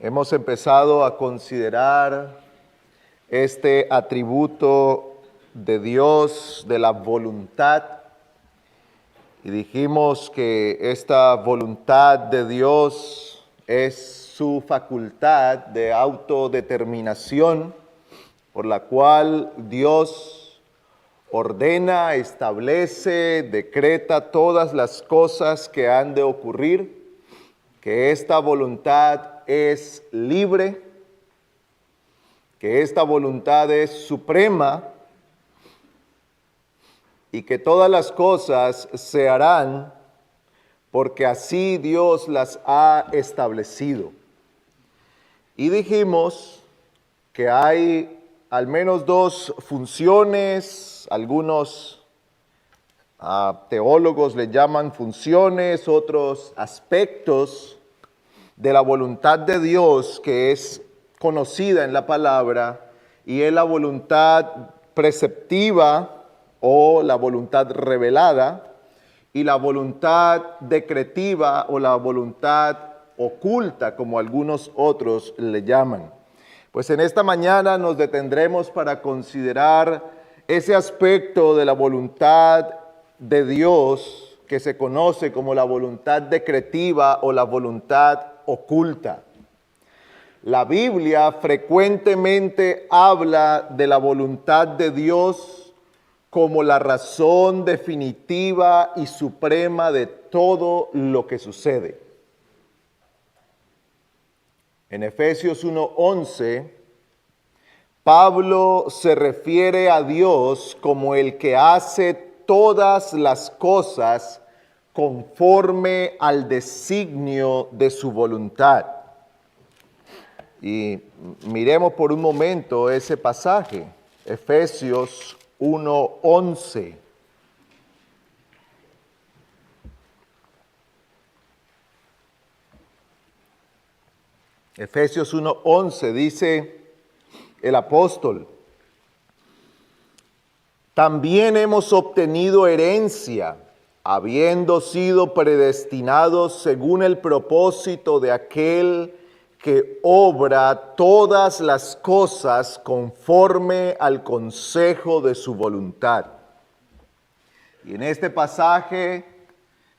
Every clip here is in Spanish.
Hemos empezado a considerar este atributo de Dios, de la voluntad, y dijimos que esta voluntad de Dios es su facultad de autodeterminación, por la cual Dios ordena, establece, decreta todas las cosas que han de ocurrir, que esta voluntad es libre, que esta voluntad es suprema y que todas las cosas se harán porque así Dios las ha establecido. Y dijimos que hay al menos dos funciones, algunos teólogos le llaman funciones, otros aspectos de la voluntad de Dios que es conocida en la palabra, y es la voluntad preceptiva o la voluntad revelada, y la voluntad decretiva o la voluntad oculta, como algunos otros le llaman. Pues en esta mañana nos detendremos para considerar ese aspecto de la voluntad de Dios que se conoce como la voluntad decretiva o la voluntad oculta. La Biblia frecuentemente habla de la voluntad de Dios como la razón definitiva y suprema de todo lo que sucede. En Efesios 1:11, Pablo se refiere a Dios como el que hace todas las cosas conforme al designio de su voluntad. Y miremos por un momento ese pasaje, Efesios 1:11. Efesios 1:11 dice el apóstol: también hemos obtenido herencia, habiendo sido predestinados según el propósito de aquel que obra todas las cosas conforme al consejo de su voluntad. Y en este pasaje,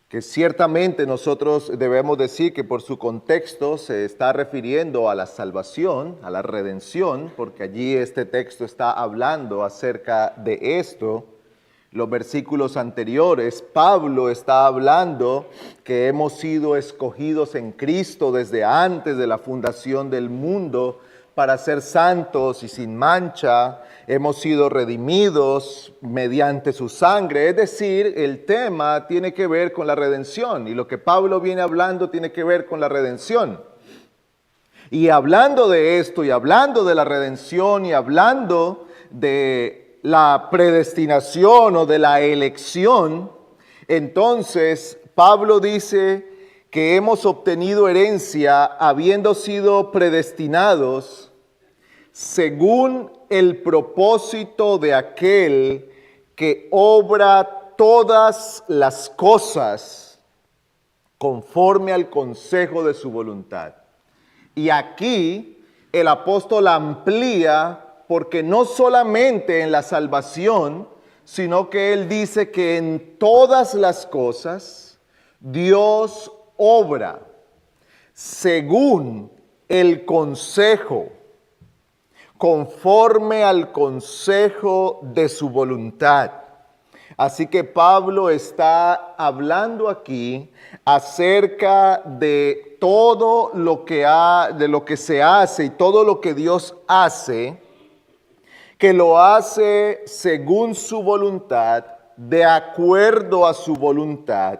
que ciertamente nosotros debemos decir que por su contexto se está refiriendo a la salvación, a la redención, porque allí este texto está hablando acerca de esto. Los versículos anteriores, Pablo está hablando que hemos sido escogidos en Cristo desde antes de la fundación del mundo para ser santos y sin mancha. Hemos sido redimidos mediante su sangre. Es decir, el tema tiene que ver con la redención, y lo que Pablo viene hablando tiene que ver con la redención. Y hablando de esto, y hablando de la redención, y hablando de la predestinación o de la elección, entonces Pablo dice que hemos obtenido herencia habiendo sido predestinados según el propósito de aquel que obra todas las cosas conforme al consejo de su voluntad. Y aquí el apóstol amplía, porque no solamente en la salvación, sino que él dice que en todas las cosas Dios obra según el consejo, conforme al consejo de su voluntad. Así que Pablo está hablando aquí acerca de todo lo que se hace y todo lo que Dios hace, que lo hace según su voluntad, de acuerdo a su voluntad,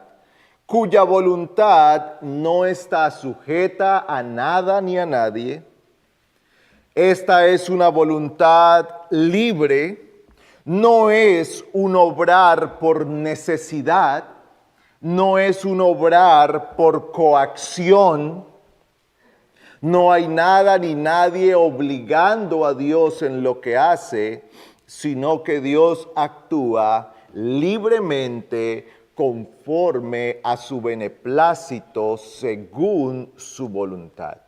cuya voluntad no está sujeta a nada ni a nadie. Esta es una voluntad libre, no es un obrar por necesidad, no es un obrar por coacción. No hay nada ni nadie obligando a Dios en lo que hace, sino que Dios actúa libremente conforme a su beneplácito según su voluntad.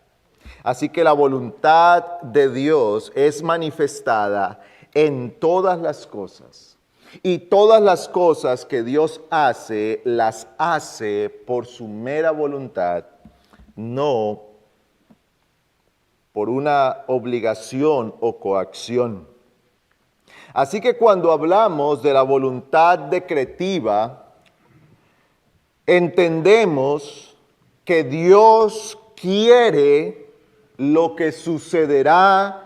Así que la voluntad de Dios es manifestada en todas las cosas. Y todas las cosas que Dios hace, las hace por su mera voluntad, no por una obligación o coacción. Así que cuando hablamos de la voluntad decretiva, entendemos que Dios quiere lo que sucederá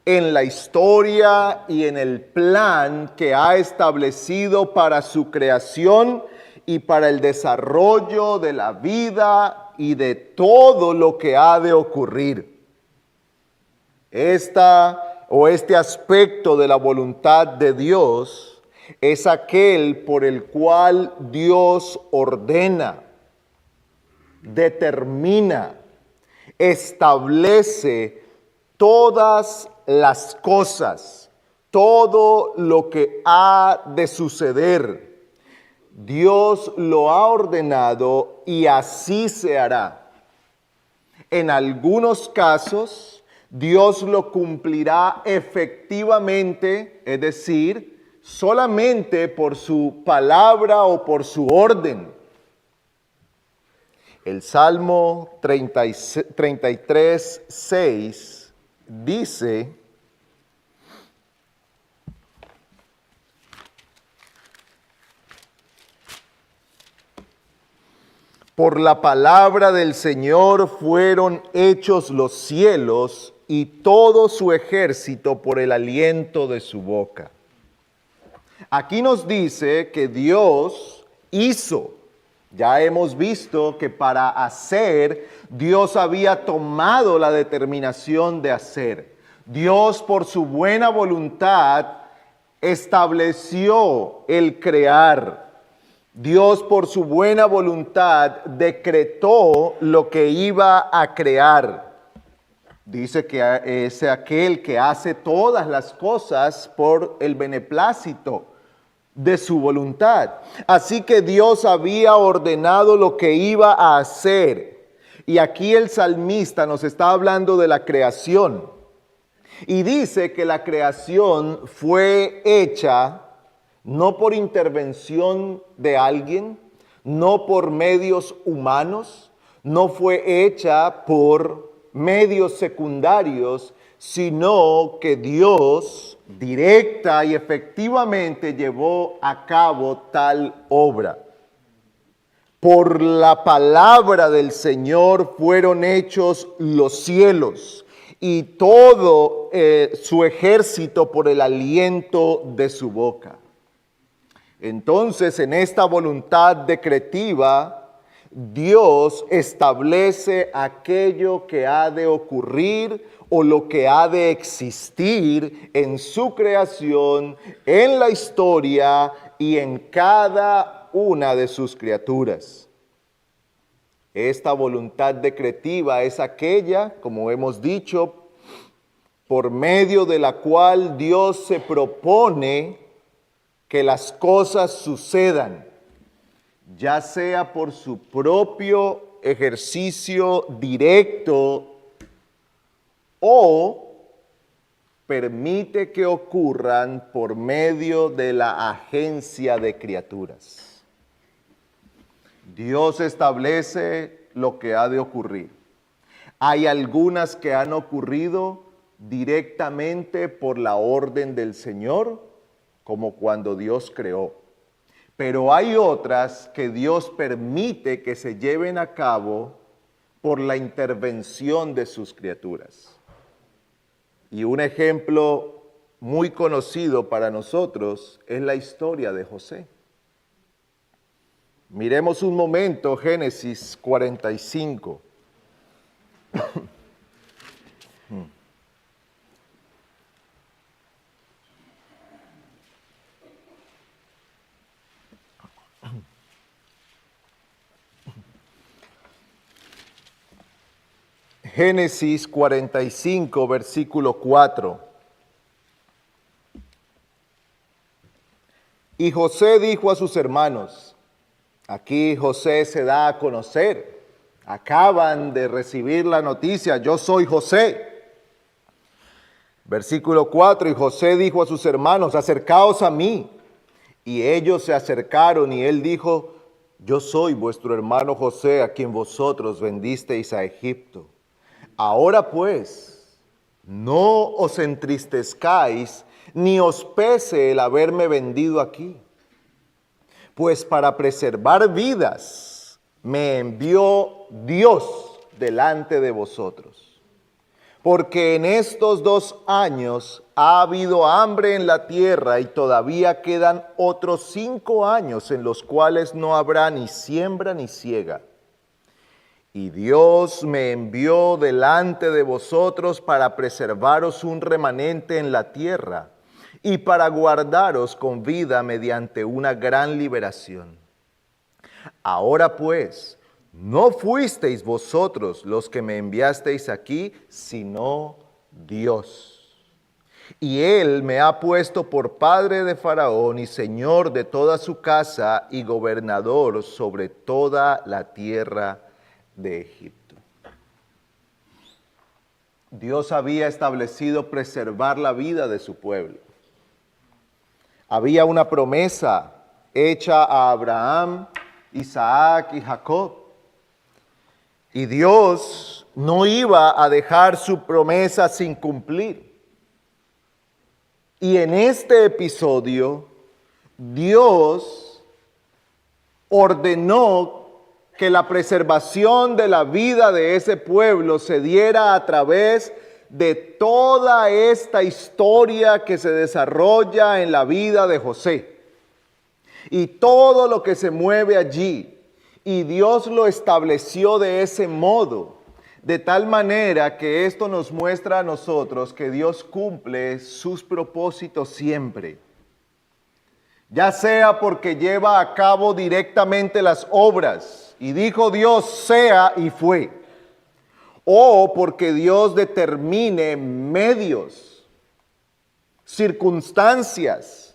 en la historia y en el plan que ha establecido para su creación y para el desarrollo de la vida y de todo lo que ha de ocurrir. Este aspecto de la voluntad de Dios es aquel por el cual Dios ordena, determina, establece todas las cosas, todo lo que ha de suceder. Dios lo ha ordenado y así se hará. En algunos casos, Dios lo cumplirá efectivamente, es decir, solamente por su palabra o por su orden. El Salmo 33, 6 dice: por la palabra del Señor fueron hechos los cielos y todo su ejército por el aliento de su boca. Aquí nos dice que Dios hizo. Ya hemos visto que para hacer, Dios había tomado la determinación de hacer. Dios, por su buena voluntad, estableció el crear. Dios, por su buena voluntad, decretó lo que iba a crear. Dice que es aquel que hace todas las cosas por el beneplácito de su voluntad. Así que Dios había ordenado lo que iba a hacer. Y aquí el salmista nos está hablando de la creación. Y dice que la creación fue hecha no por intervención de alguien, no por medios humanos, no fue hecha por medios secundarios, sino que Dios directa y efectivamente llevó a cabo tal obra. Por la palabra del Señor fueron hechos los cielos y todo su ejército por el aliento de su boca. Entonces, en esta voluntad decretiva, Dios establece aquello que ha de ocurrir o lo que ha de existir en su creación, en la historia y en cada una de sus criaturas. Esta voluntad decretiva es aquella, como hemos dicho, por medio de la cual Dios se propone que las cosas sucedan, ya sea por su propio ejercicio directo o permite que ocurran por medio de la agencia de criaturas. Dios establece lo que ha de ocurrir. Hay algunas que han ocurrido directamente por la orden del Señor, como cuando Dios creó. Pero hay otras que Dios permite que se lleven a cabo por la intervención de sus criaturas. Y un ejemplo muy conocido para nosotros es la historia de José. Miremos un momento Génesis 45. Génesis 45, versículo 4. Y José dijo a sus hermanos, aquí José se da a conocer Acaban de recibir la noticia, yo soy José. Versículo 4, y José dijo a sus hermanos, acercaos a mí. Y ellos se acercaron y él dijo, yo soy vuestro hermano José, a quien vosotros vendisteis a Egipto. Ahora pues, no os entristezcáis, ni os pese el haberme vendido aquí. Pues para preservar vidas me envió Dios delante de vosotros. Porque en estos 2 años ha habido hambre en la tierra y todavía quedan otros 5 años en los cuales no habrá ni siembra ni siega. Y Dios me envió delante de vosotros para preservaros un remanente en la tierra y para guardaros con vida mediante una gran liberación. Ahora pues, no fuisteis vosotros los que me enviasteis aquí, sino Dios. Y Él me ha puesto por padre de Faraón y señor de toda su casa y gobernador sobre toda la tierra de Egipto. Dios había establecido preservar la vida de su pueblo. Había una promesa hecha a Abraham, Isaac y Jacob. Y Dios no iba a dejar su promesa sin cumplir. Y en este episodio, Dios ordenó que la preservación de la vida de ese pueblo se diera a través de toda esta historia que se desarrolla en la vida de José. Y todo lo que se mueve allí. Y Dios lo estableció de ese modo, de tal manera que esto nos muestra a nosotros que Dios cumple sus propósitos siempre. Ya sea porque lleva a cabo directamente las obras, y dijo Dios, sea y fue. O porque Dios determine medios, circunstancias,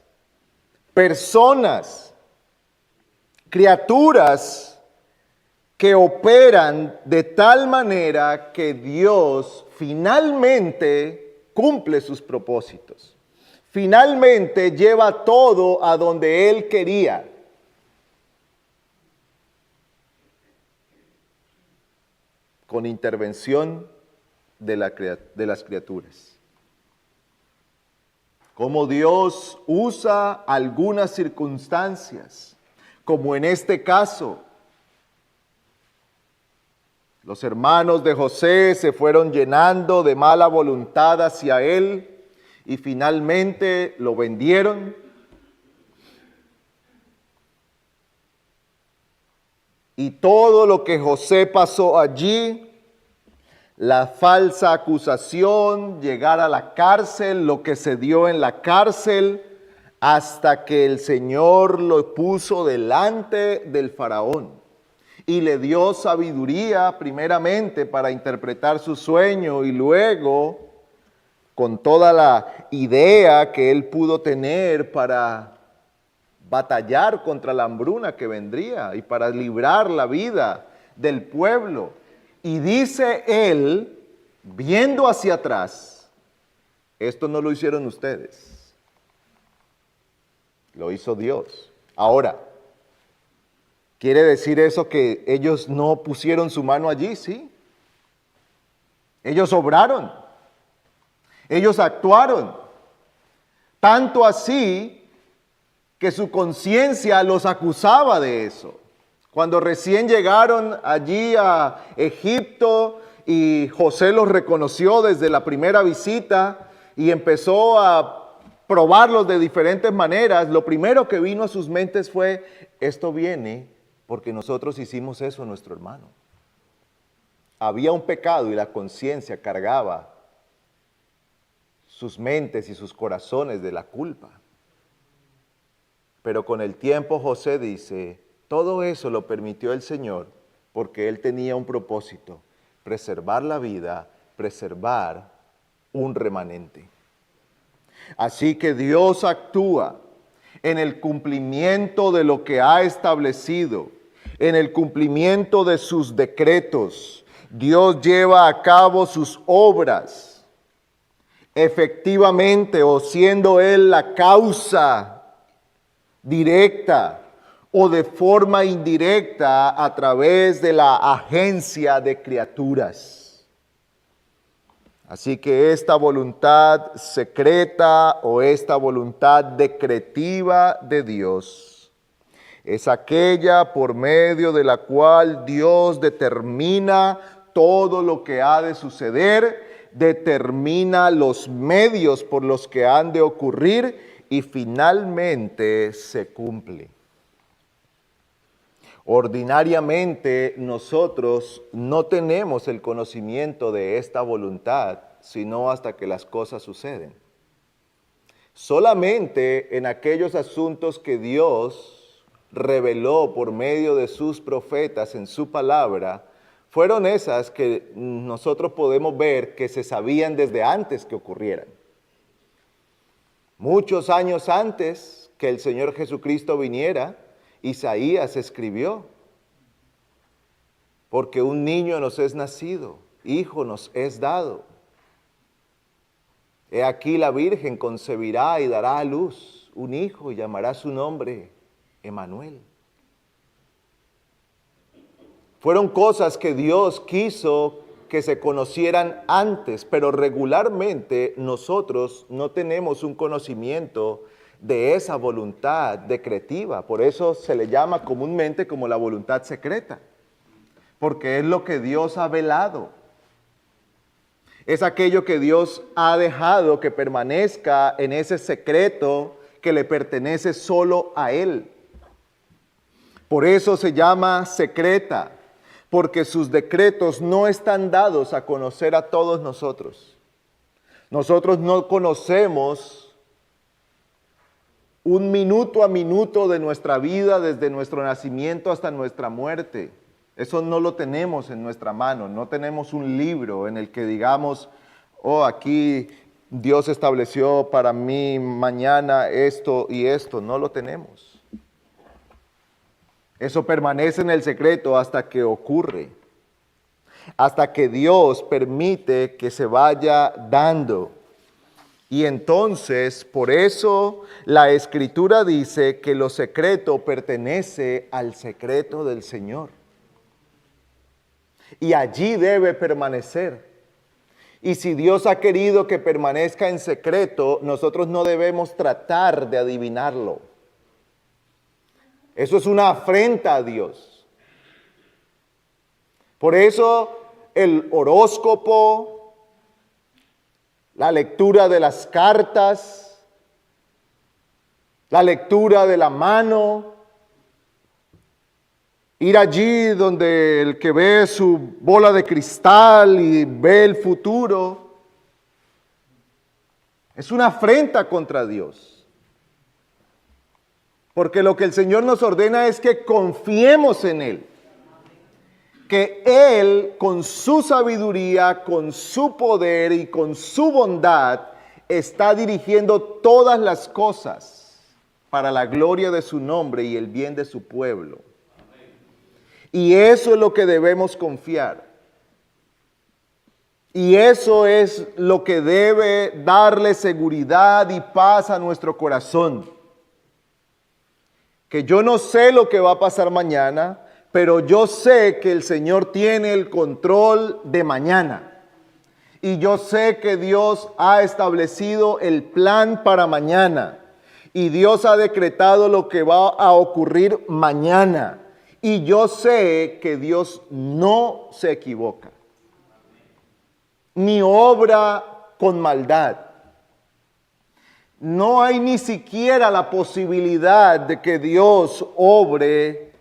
personas, criaturas que operan de tal manera que Dios finalmente cumple sus propósitos. Finalmente lleva todo a donde Él quería. Con intervención de las criaturas. Como Dios usa algunas circunstancias, como en este caso, los hermanos de José se fueron llenando de mala voluntad hacia él y finalmente lo vendieron. Y todo lo que José pasó allí, la falsa acusación, llegar a la cárcel, lo que se dio en la cárcel, hasta que el Señor lo puso delante del faraón. Y le dio sabiduría primeramente para interpretar su sueño y luego con toda la idea que él pudo tener para batallar contra la hambruna que vendría y para librar la vida del pueblo. Y dice él, viendo hacia atrás, esto no lo hicieron ustedes, lo hizo Dios. Ahora, ¿quiere decir eso que ellos no pusieron su mano allí? Sí. Ellos obraron. Ellos actuaron. Tanto así que su conciencia los acusaba de eso. Cuando recién llegaron allí a Egipto y José los reconoció desde la primera visita y empezó a probarlos de diferentes maneras, lo primero que vino a sus mentes fue, esto viene porque nosotros hicimos eso a nuestro hermano. Había un pecado y la conciencia cargaba sus mentes y sus corazones de la culpa. Pero con el tiempo José dice, todo eso lo permitió el Señor porque Él tenía un propósito, preservar la vida, preservar un remanente. Así que Dios actúa en el cumplimiento de lo que ha establecido, en el cumplimiento de sus decretos. Dios lleva a cabo sus obras efectivamente, o siendo Él la causa directa o de forma indirecta a través de la agencia de criaturas. Así que esta voluntad secreta o esta voluntad decretiva de Dios es aquella por medio de la cual Dios determina todo lo que ha de suceder, determina los medios por los que han de ocurrir y finalmente se cumple. Ordinariamente nosotros no tenemos el conocimiento de esta voluntad, sino hasta que las cosas suceden. Solamente en aquellos asuntos que Dios reveló por medio de sus profetas en su palabra, fueron esas que nosotros podemos ver que se sabían desde antes que ocurrieran. Muchos años antes que el Señor Jesucristo viniera, Isaías escribió: porque un niño nos es nacido, hijo nos es dado. He aquí la Virgen concebirá y dará a luz un hijo y llamará su nombre Emmanuel. Fueron cosas que Dios quiso que se conocieran antes, pero regularmente nosotros no tenemos un conocimiento de esa voluntad decretiva. Por eso se le llama comúnmente como la voluntad secreta, porque es lo que Dios ha velado. Es aquello que Dios ha dejado que permanezca en ese secreto que le pertenece solo a Él. Por eso se llama secreta, porque sus decretos no están dados a conocer a todos nosotros. Nosotros no conocemos un minuto a minuto de nuestra vida, desde nuestro nacimiento hasta nuestra muerte. Eso no lo tenemos en nuestra mano. No tenemos un libro en el que digamos: oh, aquí Dios estableció para mí mañana esto y esto. No lo tenemos. Eso permanece en el secreto hasta que ocurre, hasta que Dios permite que se vaya dando. Y entonces, por eso la Escritura dice que lo secreto pertenece al secreto del Señor. Y allí debe permanecer. Y si Dios ha querido que permanezca en secreto, nosotros no debemos tratar de adivinarlo. Eso es una afrenta a Dios. Por eso el horóscopo, la lectura de las cartas, la lectura de la mano, ir allí donde el que ve su bola de cristal y ve el futuro, es una afrenta contra Dios. Porque lo que el Señor nos ordena es que confiemos en Él. Que Él, con su sabiduría, con su poder y con su bondad, está dirigiendo todas las cosas para la gloria de su nombre y el bien de su pueblo. Y eso es lo que debemos confiar. Y eso es lo que debe darle seguridad y paz a nuestro corazón. Que yo no sé lo que va a pasar mañana, pero yo sé que el Señor tiene el control de mañana. Y yo sé que Dios ha establecido el plan para mañana. Y Dios ha decretado lo que va a ocurrir mañana. Y yo sé que Dios no se equivoca, ni obra con maldad. No hay ni siquiera la posibilidad de que Dios obre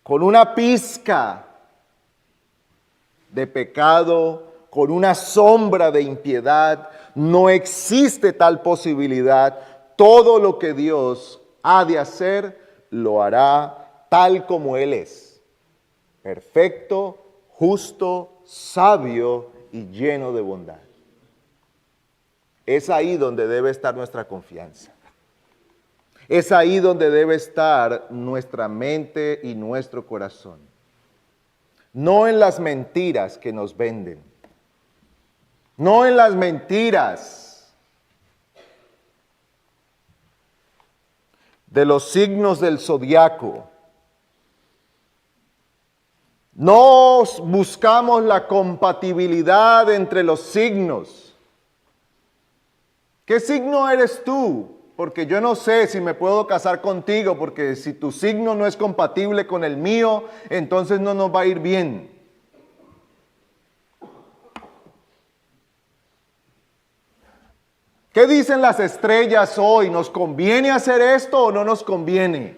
con una pizca de pecado, con una sombra de impiedad. No existe tal posibilidad. Todo lo que Dios ha de hacer, lo hará tal como Él es. Perfecto, justo, sabio y lleno de bondad. Es ahí donde debe estar nuestra confianza. Es ahí donde debe estar nuestra mente y nuestro corazón. No en las mentiras que nos venden. No en las mentiras de los signos del zodiaco. No buscamos la compatibilidad entre los signos. ¿Qué signo eres tú? Porque yo no sé si me puedo casar contigo, porque si tu signo no es compatible con el mío, entonces no nos va a ir bien. ¿Qué dicen las estrellas hoy? ¿Nos conviene hacer esto o no nos conviene?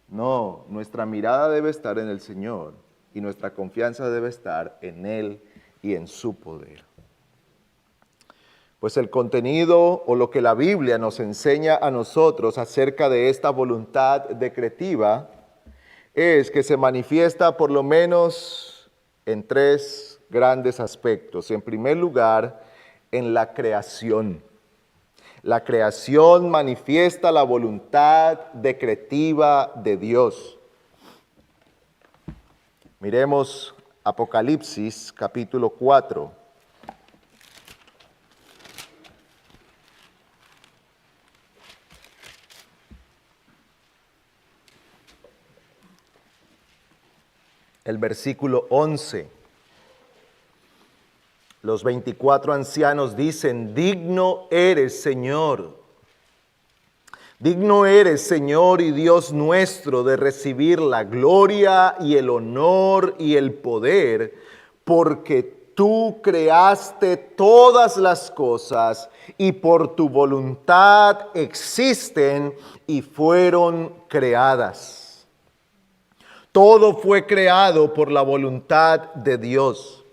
No, nuestra mirada debe estar en el Señor y nuestra confianza debe estar en Él y en su poder. Pues el contenido o lo que la Biblia nos enseña a nosotros acerca de esta voluntad decretiva es que se manifiesta por lo menos en tres grandes aspectos. En primer lugar, en la creación. La creación manifiesta la voluntad decretiva de Dios. Miremos Apocalipsis capítulo 4. El versículo 11. Los 24 ancianos dicen: digno eres, Señor. Digno eres, Señor y Dios nuestro, de recibir la gloria y el honor y el poder, porque tú creaste todas las cosas y por tu voluntad existen y fueron creadas. Todo fue creado por la voluntad de Dios.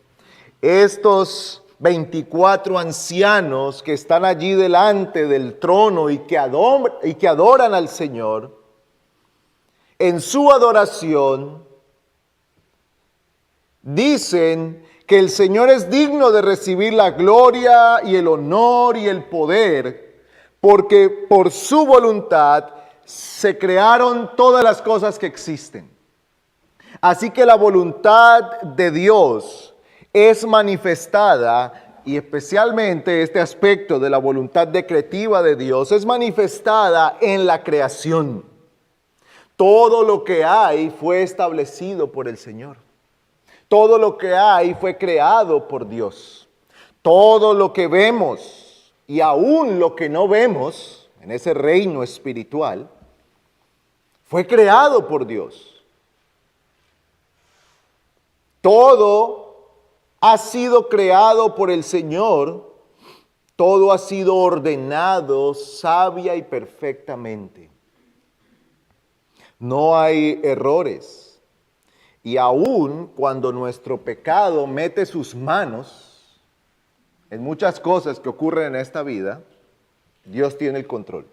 Estos 24 ancianos que están allí delante del trono y que adoran al Señor, en su adoración dicen que el Señor es digno de recibir la gloria y el honor y el poder, porque por su voluntad se crearon todas las cosas que existen. Así que la voluntad de Dios es manifestada, y especialmente este aspecto de la voluntad decretiva de Dios es manifestada en la creación. Todo lo que hay fue establecido por el Señor. Todo lo que hay fue creado por Dios. Todo lo que vemos y aún lo que no vemos en ese reino espiritual fue creado por Dios. Todo ha sido creado por el Señor, todo ha sido ordenado sabia y perfectamente. No hay errores. Y aun cuando nuestro pecado mete sus manos en muchas cosas que ocurren en esta vida, Dios tiene el control.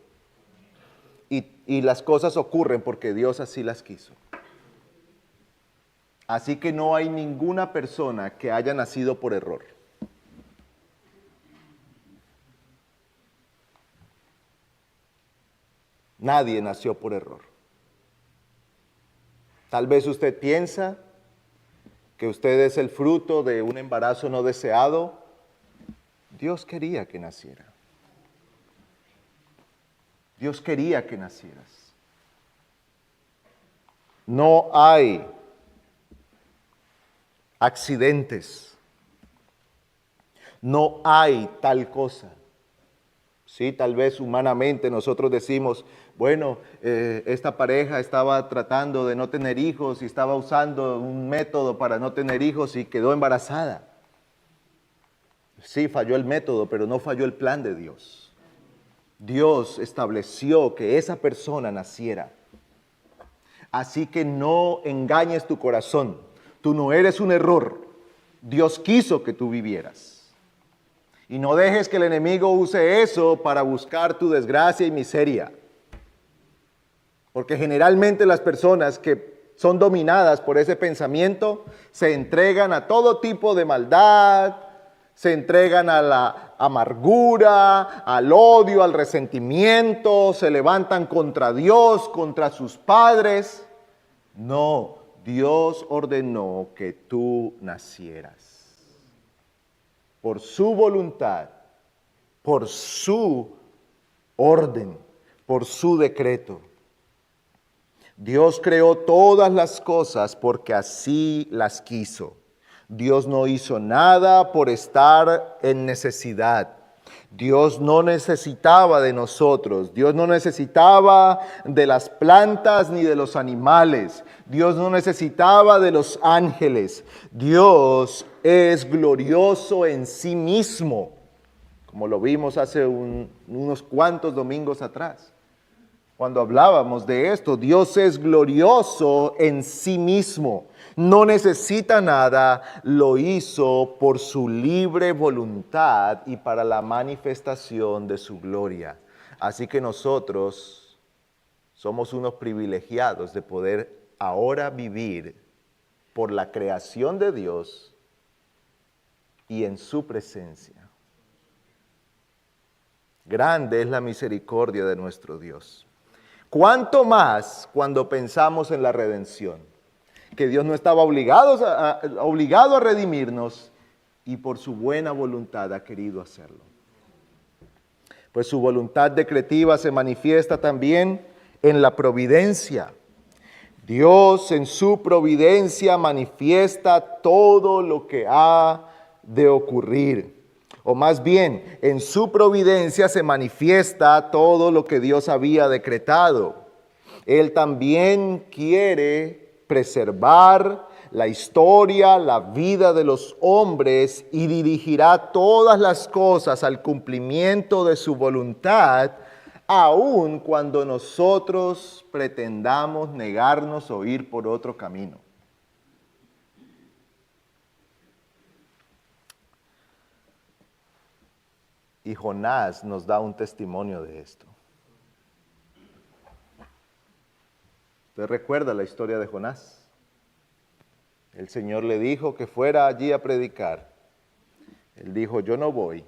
Y las cosas ocurren porque Dios así las quiso. Así que no hay ninguna persona que haya nacido por error. Nadie nació por error. Tal vez usted piensa que usted es el fruto de un embarazo no deseado. Dios quería que naciera. Dios quería que nacieras. No hay accidentes. No hay tal cosa. Sí, tal vez humanamente nosotros decimos, bueno, esta pareja estaba tratando de no tener hijos y estaba usando un método para no tener hijos y quedó embarazada. Sí, falló el método, pero no falló el plan de Dios. Dios estableció que esa persona naciera. Así que no engañes tu corazón. Tú no eres un error. Dios quiso que tú vivieras. Y no dejes que el enemigo use eso para buscar tu desgracia y miseria. Porque generalmente las personas que son dominadas por ese pensamiento se entregan a todo tipo de maldad, se entregan a la amargura, al odio, al resentimiento, se levantan contra Dios, contra sus padres. No, Dios ordenó que tú nacieras. Por su voluntad, por su orden, por su decreto. Dios creó todas las cosas porque así las quiso. Dios no hizo nada por estar en necesidad. Dios no necesitaba de nosotros. Dios no necesitaba de las plantas ni de los animales. Dios no necesitaba de los ángeles. Dios es glorioso en sí mismo, como lo vimos hace unos cuantos domingos atrás. Cuando hablábamos de esto, Dios es glorioso en sí mismo. No necesita nada, lo hizo por su libre voluntad y para la manifestación de su gloria. Así que nosotros somos unos privilegiados de poder ahora vivir por la creación de Dios y en su presencia. Grande es la misericordia de nuestro Dios. ¿Cuánto más cuando pensamos en la redención? Que Dios no estaba obligado a redimirnos y por su buena voluntad ha querido hacerlo. Pues su voluntad decretiva se manifiesta también en la providencia. Dios en su providencia manifiesta todo lo que ha de ocurrir. O más bien, en su providencia se manifiesta todo lo que Dios había decretado. Él también quiere preservar la historia, la vida de los hombres y dirigirá todas las cosas al cumplimiento de su voluntad, aun cuando nosotros pretendamos negarnos o ir por otro camino. Y Jonás nos da un testimonio de esto. ¿Usted recuerda la historia de Jonás? El Señor le dijo que fuera allí a predicar. Él dijo, yo no voy.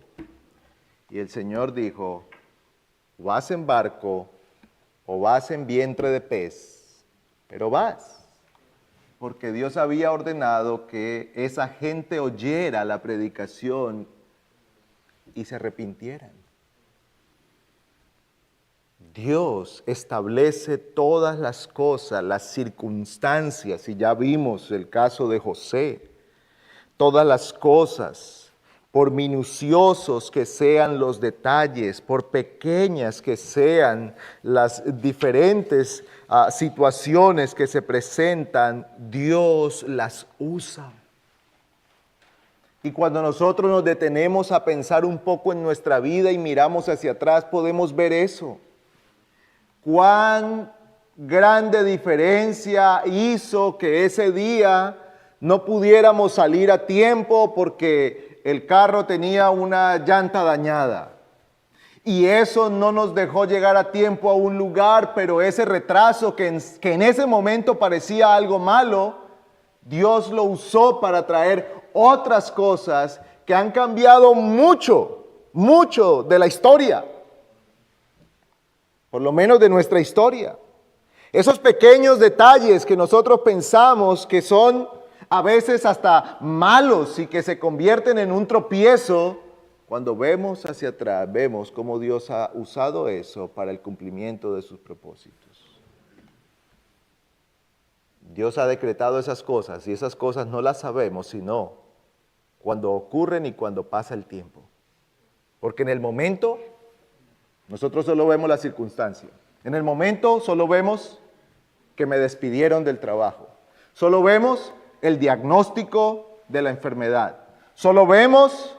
Y el Señor dijo, vas en barco o vas en vientre de pez, pero vas. Porque Dios había ordenado que esa gente oyera la predicación y se arrepintieran. Dios establece todas las cosas, las circunstancias, y ya vimos el caso de José, todas las cosas, por minuciosos que sean los detalles, por pequeñas que sean las diferentes situaciones que se presentan, Dios las usa. Y cuando nosotros nos detenemos a pensar un poco en nuestra vida y miramos hacia atrás, podemos ver eso. Cuán grande diferencia hizo que ese día no pudiéramos salir a tiempo porque el carro tenía una llanta dañada. Y eso no nos dejó llegar a tiempo a un lugar, pero ese retraso que en ese momento parecía algo malo, Dios lo usó para traer otras cosas que han cambiado mucho, mucho de la historia. Por lo menos de nuestra historia. Esos pequeños detalles que nosotros pensamos que son a veces hasta malos y que se convierten en un tropiezo, cuando vemos hacia atrás, vemos cómo Dios ha usado eso para el cumplimiento de sus propósitos. Dios ha decretado esas cosas y esas cosas no las sabemos sino cuando ocurren y cuando pasa el tiempo. Porque en el momento nosotros solo vemos la circunstancia. En el momento solo vemos que me despidieron del trabajo. Solo vemos el diagnóstico de la enfermedad. Solo vemos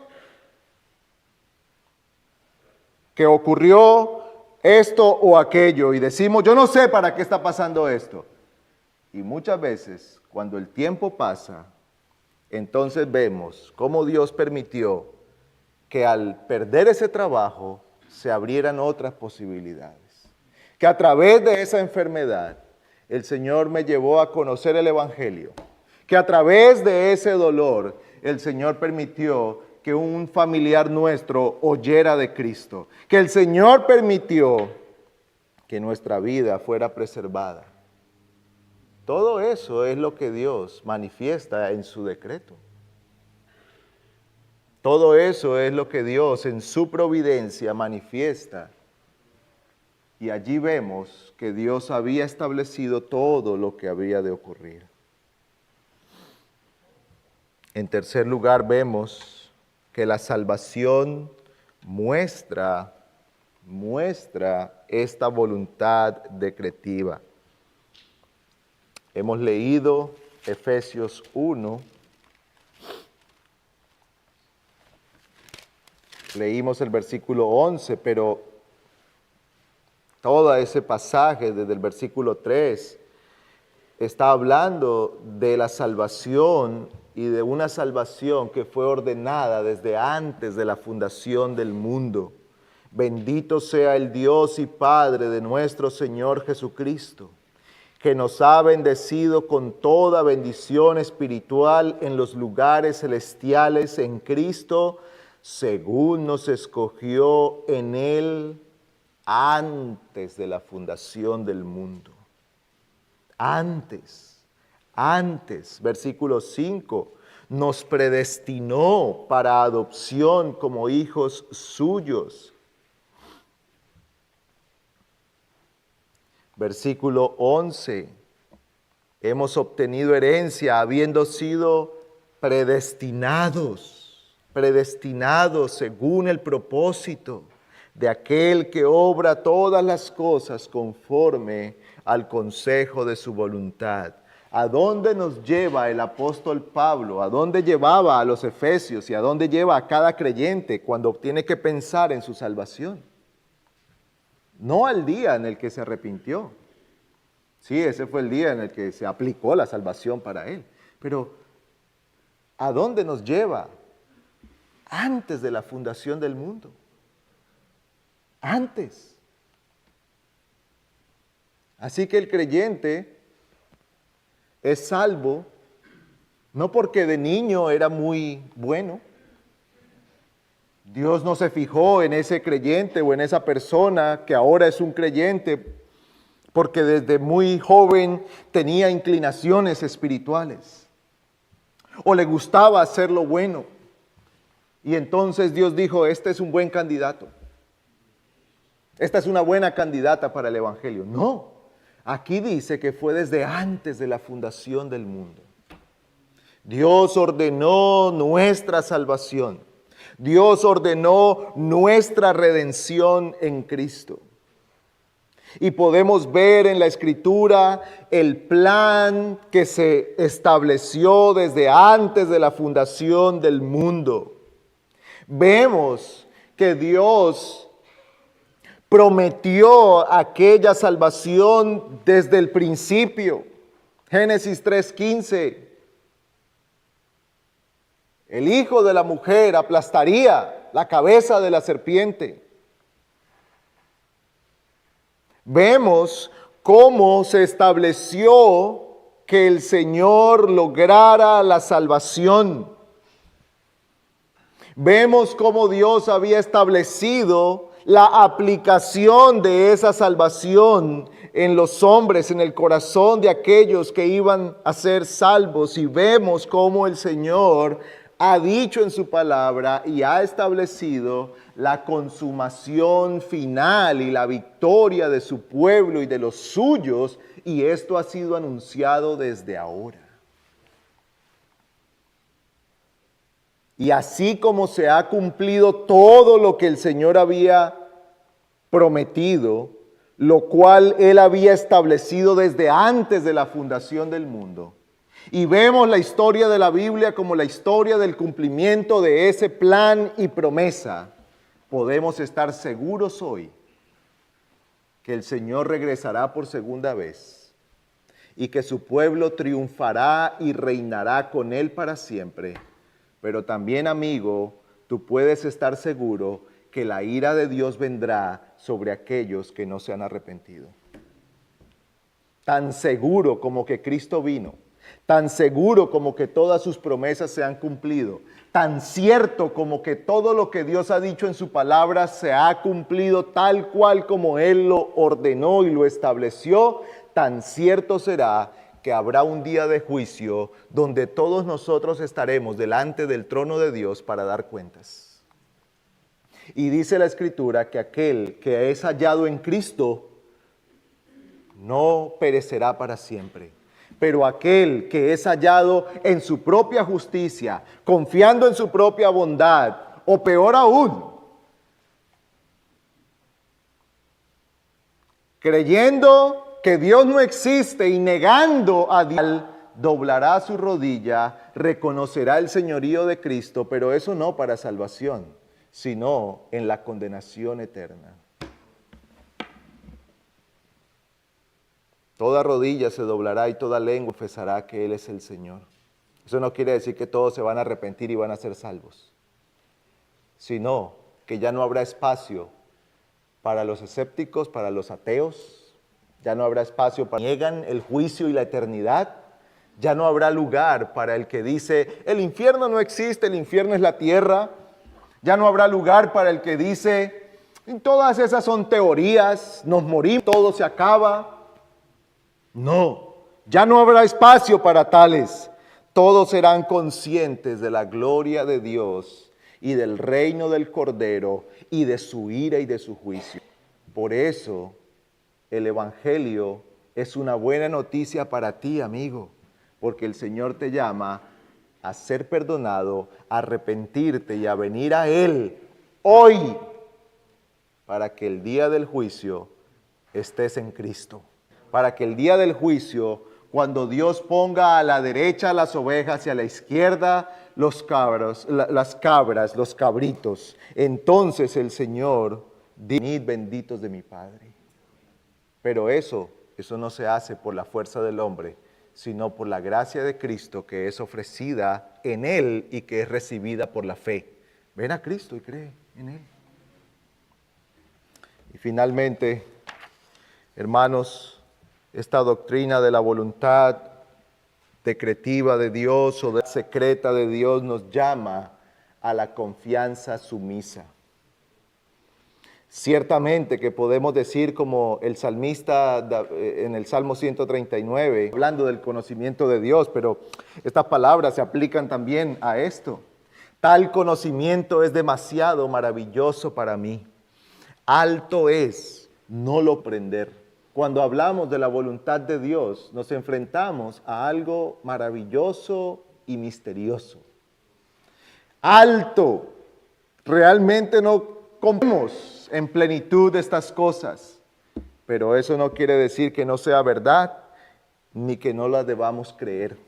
que ocurrió esto o aquello y decimos, yo no sé para qué está pasando esto. Y muchas veces, cuando el tiempo pasa, entonces vemos cómo Dios permitió que al perder ese trabajo se abrieran otras posibilidades. Que a través de esa enfermedad el Señor me llevó a conocer el Evangelio. Que a través de ese dolor el Señor permitió que un familiar nuestro oyera de Cristo, que el Señor permitió que nuestra vida fuera preservada. Todo eso es lo que Dios manifiesta en su decreto. Todo eso es lo que Dios en su providencia manifiesta. Y allí vemos que Dios había establecido todo lo que había de ocurrir. En tercer lugar, vemos que la salvación muestra esta voluntad decretiva. Hemos leído Efesios 1. Leímos el versículo 11, pero todo ese pasaje desde el versículo 3 está hablando de la salvación y de una salvación que fue ordenada desde antes de la fundación del mundo. Bendito sea el Dios y Padre de nuestro Señor Jesucristo, que nos ha bendecido con toda bendición espiritual en los lugares celestiales en Cristo, según nos escogió en Él antes de la fundación del mundo. Antes, versículo 5, nos predestinó para adopción como hijos suyos. Versículo 11, hemos obtenido herencia habiendo sido predestinados según el propósito de aquel que obra todas las cosas conforme al consejo de su voluntad. ¿A dónde nos lleva el apóstol Pablo? ¿A dónde llevaba a los efesios y a dónde lleva a cada creyente cuando tiene que pensar en su salvación? No al día en el que se arrepintió. Sí, ese fue el día en el que se aplicó la salvación para él. Pero, ¿a dónde nos lleva? Antes de la fundación del mundo. Antes. Así que el creyente es salvo, no porque de niño era muy bueno. Dios no se fijó en ese creyente o en esa persona que ahora es un creyente porque desde muy joven tenía inclinaciones espirituales o le gustaba hacer lo bueno. Y entonces Dios dijo, este es un buen candidato. Esta es una buena candidata para el Evangelio. No, aquí dice que fue desde antes de la fundación del mundo. Dios ordenó nuestra salvación. Dios ordenó nuestra redención en Cristo. Y podemos ver en la Escritura el plan que se estableció desde antes de la fundación del mundo. Vemos que Dios prometió aquella salvación desde el principio. Génesis 3:15. El hijo de la mujer aplastaría la cabeza de la serpiente. Vemos cómo se estableció que el Señor lograra la salvación. Vemos cómo Dios había establecido la aplicación de esa salvación en los hombres, en el corazón de aquellos que iban a ser salvos. Y vemos cómo el Señor ha dicho en su palabra y ha establecido la consumación final y la victoria de su pueblo y de los suyos, y esto ha sido anunciado desde ahora. Y así como se ha cumplido todo lo que el Señor había prometido, lo cual Él había establecido desde antes de la fundación del mundo, y vemos la historia de la Biblia como la historia del cumplimiento de ese plan y promesa, podemos estar seguros hoy que el Señor regresará por segunda vez y que su pueblo triunfará y reinará con Él para siempre. Pero también, amigo, tú puedes estar seguro que la ira de Dios vendrá sobre aquellos que no se han arrepentido. Tan seguro como que Cristo vino, tan seguro como que todas sus promesas se han cumplido, tan cierto como que todo lo que Dios ha dicho en su palabra se ha cumplido tal cual como Él lo ordenó y lo estableció, tan cierto será que habrá un día de juicio donde todos nosotros estaremos delante del trono de Dios para dar cuentas. Y dice la Escritura que aquel que es hallado en Cristo no perecerá para siempre. Pero aquel que es hallado en su propia justicia, confiando en su propia bondad, o peor aún, creyendo que Dios no existe y negando a Dios, doblará su rodilla, reconocerá el señorío de Cristo, pero eso no para salvación, sino en la condenación eterna. Toda rodilla se doblará y toda lengua confesará que Él es el Señor. Eso no quiere decir que todos se van a arrepentir y van a ser salvos, sino que ya no habrá espacio para los escépticos, para los ateos, ya no habrá espacio para los que niegan el juicio y la eternidad, ya no habrá lugar para el que dice, el infierno no existe, el infierno es la tierra, ya no habrá lugar para el que dice, todas esas son teorías, nos morimos, todo se acaba. No, ya no habrá espacio para tales. Todos serán conscientes de la gloria de Dios y del reino del Cordero y de su ira y de su juicio. Por eso, el Evangelio es una buena noticia para ti, amigo, porque el Señor te llama a ser perdonado, a arrepentirte y a venir a Él hoy, para que el día del juicio estés en Cristo. Para que el día del juicio, cuando Dios ponga a la derecha las ovejas y a la izquierda las cabras, los cabritos, entonces el Señor diga, venid benditos de mi Padre. Pero eso no se hace por la fuerza del hombre, sino por la gracia de Cristo que es ofrecida en Él y que es recibida por la fe. Ven a Cristo y cree en Él. Y finalmente, hermanos, esta doctrina de la voluntad decretiva de Dios o secreta de Dios nos llama a la confianza sumisa. Ciertamente que podemos decir como el salmista en el Salmo 139, hablando del conocimiento de Dios, pero estas palabras se aplican también a esto. Tal conocimiento es demasiado maravilloso para mí. Alto es no lo comprender. Cuando hablamos de la voluntad de Dios, nos enfrentamos a algo maravilloso y misterioso. Alto, realmente no comprendemos en plenitud estas cosas, pero eso no quiere decir que no sea verdad, ni que no las debamos creer.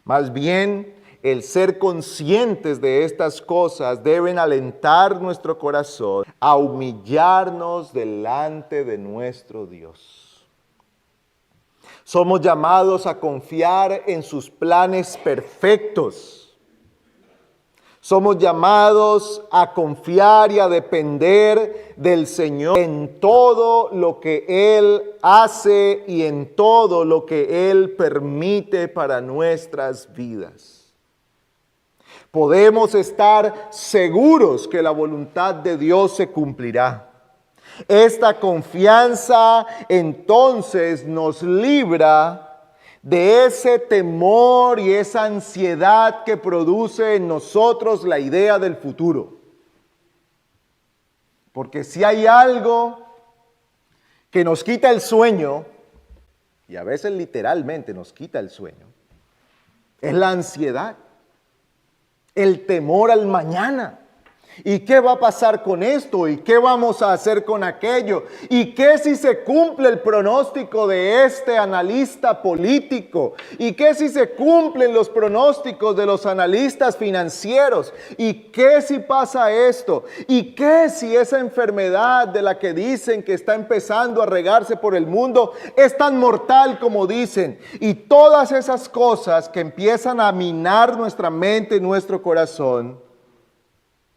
Más bien, el ser conscientes de estas cosas deben alentar nuestro corazón a humillarnos delante de nuestro Dios. Somos llamados a confiar en sus planes perfectos. Somos llamados a confiar y a depender del Señor en todo lo que Él hace y en todo lo que Él permite para nuestras vidas. Podemos estar seguros que la voluntad de Dios se cumplirá. Esta confianza entonces nos libra de ese temor y esa ansiedad que produce en nosotros la idea del futuro. Porque si hay algo que nos quita el sueño, y a veces literalmente nos quita el sueño, es la ansiedad, el temor al mañana. ¿Y qué va a pasar con esto? ¿Y qué vamos a hacer con aquello? ¿Y qué si se cumple el pronóstico de este analista político? ¿Y qué si se cumplen los pronósticos de los analistas financieros? ¿Y qué si pasa esto? ¿Y qué si esa enfermedad de la que dicen que está empezando a regarse por el mundo es tan mortal como dicen? Y todas esas cosas que empiezan a minar nuestra mente y nuestro corazón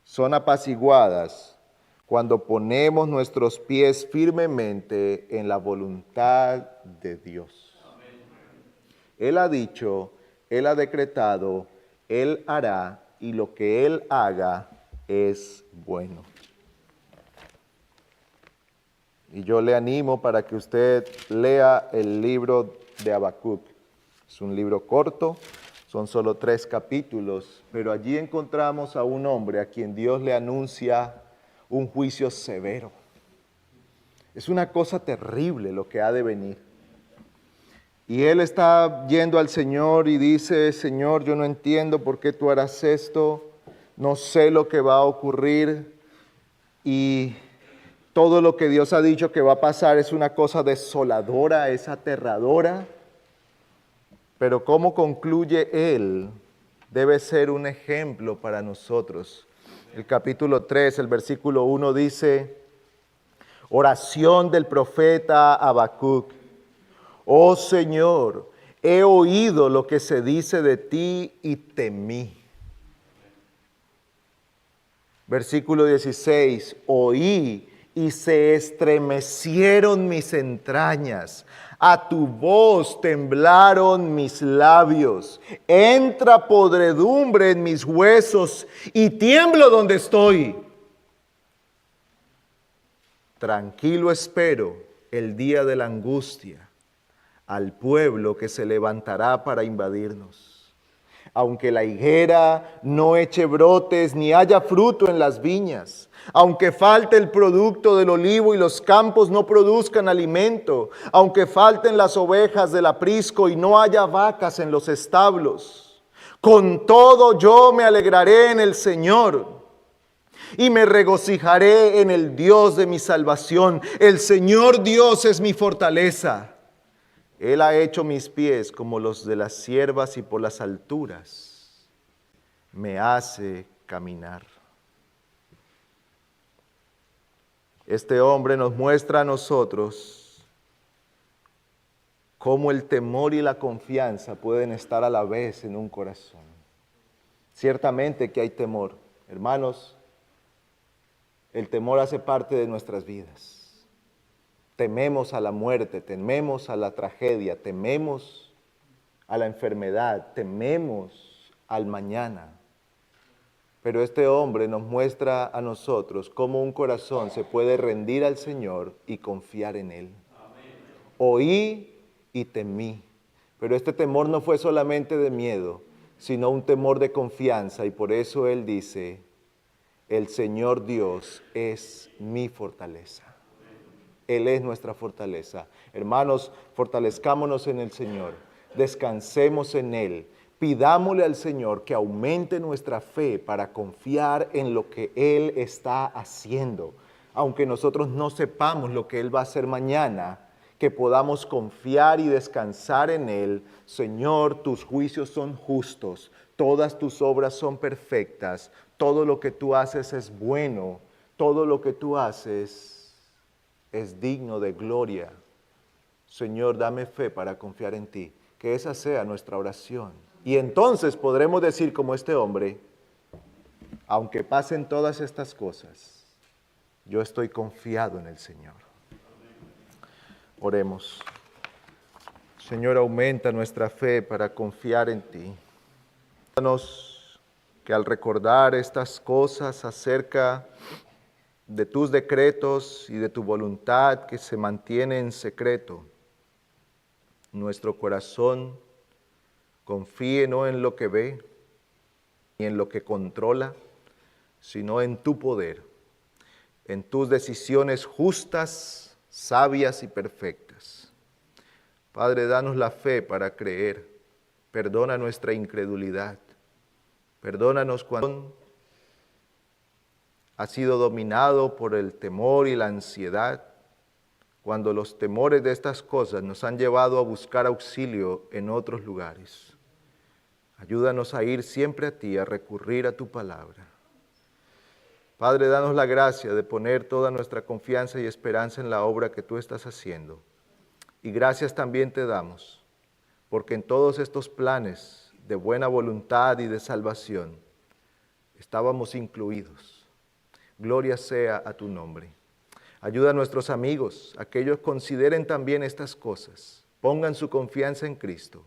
son apaciguadas cuando ponemos nuestros pies firmemente en la voluntad de Dios. Él ha dicho, Él ha decretado, Él hará, y lo que Él haga es bueno. Y yo le animo para que usted lea el libro de Habacuc. Es un libro corto, son solo 3 capítulos, pero allí encontramos a un hombre a quien Dios le anuncia un juicio severo. Es una cosa terrible lo que ha de venir. Y él está yendo al Señor y dice, Señor, yo no entiendo por qué tú harás esto, no sé lo que va a ocurrir, y todo lo que Dios ha dicho que va a pasar es una cosa desoladora, es aterradora. Pero cómo concluye él debe ser un ejemplo para nosotros. El capítulo 3, el versículo 1 dice, oración del profeta Habacuc. Oh Señor, he oído lo que se dice de ti y temí. Versículo 16, oí y se estremecieron mis entrañas. A tu voz temblaron mis labios. Entra podredumbre en mis huesos y tiemblo donde estoy. Tranquilo espero el día de la angustia, al pueblo que se levantará para invadirnos. Aunque la higuera no eche brotes ni haya fruto en las viñas, aunque falte el producto del olivo y los campos no produzcan alimento, aunque falten las ovejas del aprisco y no haya vacas en los establos, con todo yo me alegraré en el Señor y me regocijaré en el Dios de mi salvación. El Señor Dios es mi fortaleza. Él ha hecho mis pies como los de las ciervas y por las alturas me hace caminar. Este hombre nos muestra a nosotros cómo el temor y la confianza pueden estar a la vez en un corazón. Ciertamente que hay temor. Hermanos, el temor hace parte de nuestras vidas. Tememos a la muerte, tememos a la tragedia, tememos a la enfermedad, tememos al mañana. Pero este hombre nos muestra a nosotros cómo un corazón se puede rendir al Señor y confiar en Él. Oí y temí, pero este temor no fue solamente de miedo, sino un temor de confianza, y por eso Él dice, el Señor Dios es mi fortaleza. Él es nuestra fortaleza. Hermanos, fortalezcámonos en el Señor, descansemos en Él, pidámosle al Señor que aumente nuestra fe para confiar en lo que Él está haciendo. Aunque nosotros no sepamos lo que Él va a hacer mañana, que podamos confiar y descansar en Él. Señor, tus juicios son justos, todas tus obras son perfectas, todo lo que tú haces es bueno, todo lo que tú haces es digno de gloria. Señor, dame fe para confiar en ti. Que esa sea nuestra oración. Y entonces podremos decir como este hombre, aunque pasen todas estas cosas, yo estoy confiado en el Señor. Oremos. Señor, aumenta nuestra fe para confiar en ti. Danos que al recordar estas cosas acerca de tus decretos y de tu voluntad que se mantiene en secreto, nuestro corazón confíe no en lo que ve ni en lo que controla, sino en tu poder, en tus decisiones justas, sabias y perfectas. Padre, danos la fe para creer, perdona nuestra incredulidad, perdónanos cuando ha sido dominado por el temor y la ansiedad, cuando los temores de estas cosas nos han llevado a buscar auxilio en otros lugares. Ayúdanos a ir siempre a ti, a recurrir a tu palabra. Padre, danos la gracia de poner toda nuestra confianza y esperanza en la obra que tú estás haciendo. Y gracias también te damos, porque en todos estos planes de buena voluntad y de salvación estábamos incluidos. Gloria sea a tu nombre. Ayuda a nuestros amigos, a que ellos consideren también estas cosas, pongan su confianza en Cristo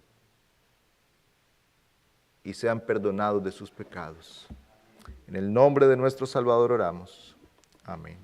y sean perdonados de sus pecados. En el nombre de nuestro Salvador oramos. Amén.